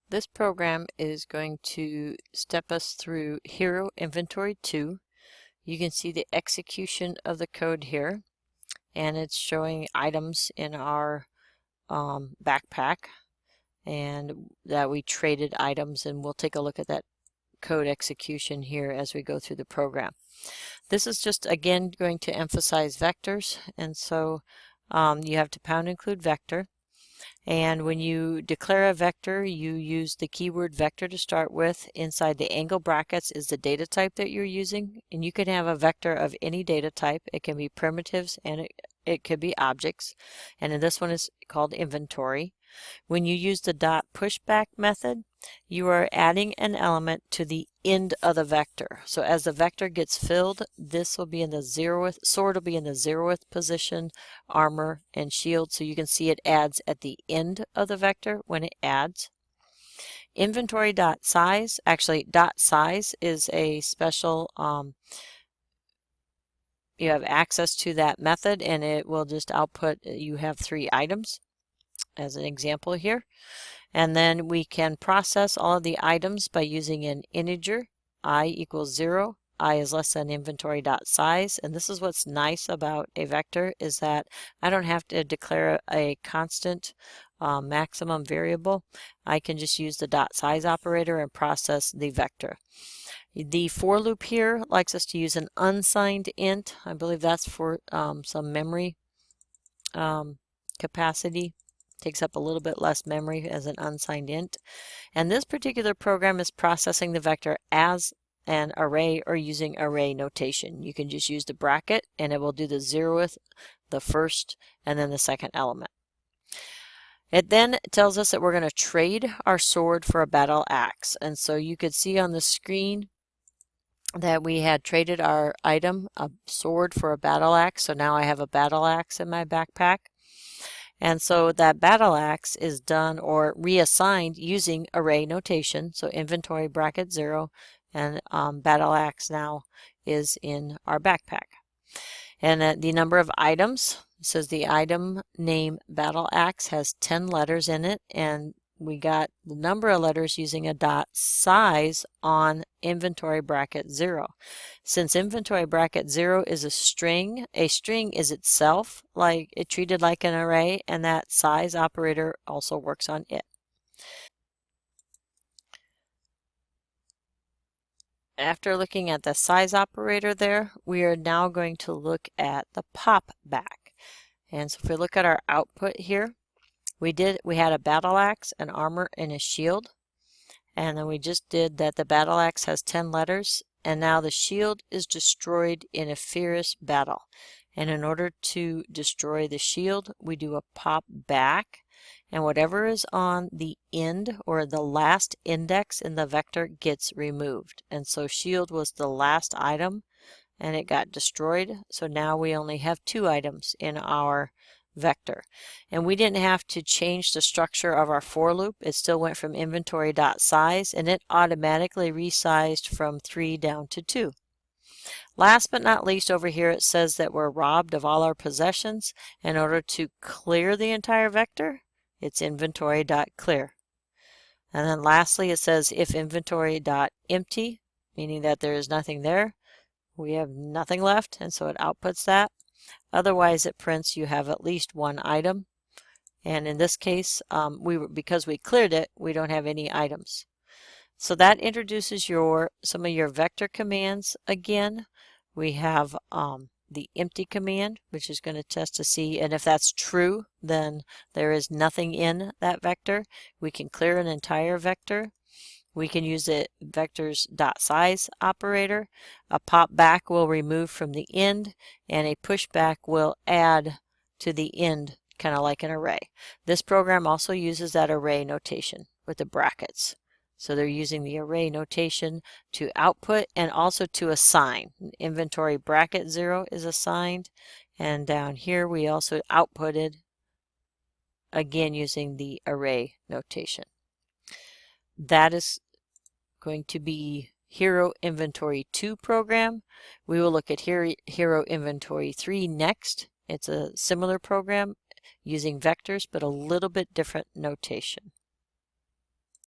This program is going to step us through Hero Inventory2. You can see the execution of the code here, and it's showing items in our backpack, and that we traded items, and we'll take a look at that code execution here as we go through the program. This is just again going to emphasize vectors, and so you have to pound include vector. And when you declare a vector, you use the keyword vector to start with. Inside the angle brackets is the data type that you're using, and you can have a vector of any data type. It can be primitives and it could be objects, and in this one is called inventory. When you use the dot pushback method, you are adding an element to the end of the vector. So as the vector gets filled, this will be in the 0th, sword will be in the 0th position, armor and shield. So you can see it adds at the end of the vector when it adds. Inventory dot size, actually dot size is a special, you have access to that method, and it will just output, you have 3 items as an example here. And then we can process all of the items by using an integer. I equals 0. I is less than inventory.size. And this is what's nice about a vector, is that I don't have to declare a constant maximum variable. I can just use the dot size operator and process the vector. The for loop here likes us to use an unsigned int. I believe that's for some memory capacity. Takes up a little bit less memory as an unsigned int. And this particular program is processing the vector as an array or using array notation. You can just use the bracket and it will do the 0th, the first, and then the second element. It then tells us that we're going to trade our sword for a battle axe. And so you could see on the screen that we had traded our item, a sword, for a battle axe. So now I have a battle axe in my backpack. And so that battle axe is done or reassigned using array notation. So inventory bracket 0, and battle axe now is in our backpack. And the number of items, says the item name battle axe has 10 letters in it, and we got the number of letters using a dot size on inventory bracket 0. Since inventory bracket 0 is a string is itself treated like an array, and that size operator also works on it. After looking at the size operator there, we are now going to look at the pop back. And so if we look at our output here, we had a battle axe, an armor, and a shield. And then we just did that the battle axe has 10 letters, and now the shield is destroyed in a fierce battle. And in order to destroy the shield, we do a pop back, and whatever is on the end or the last index in the vector gets removed. And so shield was the last item, and it got destroyed. So now we only have 2 items in our vector. And we didn't have to change the structure of our for loop. It still went from inventory.size, and it automatically resized from 3 down to 2. Last but not least, over here it says that we're robbed of all our possessions. In order to clear the entire vector, it's inventory.clear. And then lastly, it says if inventory.empty, meaning that there is nothing there, we have nothing left, and so it outputs that. Otherwise, it prints you have at least 1 item. And in this case, because we cleared it, we don't have any items. So that introduces some of your vector commands again. We have the empty command, which is going to test to see, and if that's true, then there is nothing in that vector. We can clear an entire vector. We can use the vectors.size operator. A pop back will remove from the end, and a pushback will add to the end, kind of like an array. This program also uses that array notation with the brackets. So they're using the array notation to output and also to assign. Inventory bracket 0 is assigned, and down here we also outputted, again using the array notation. That is going to be Hero Inventory 2 program. We will look at Hero Inventory 3 next. It's a similar program using vectors, but a little bit different notation.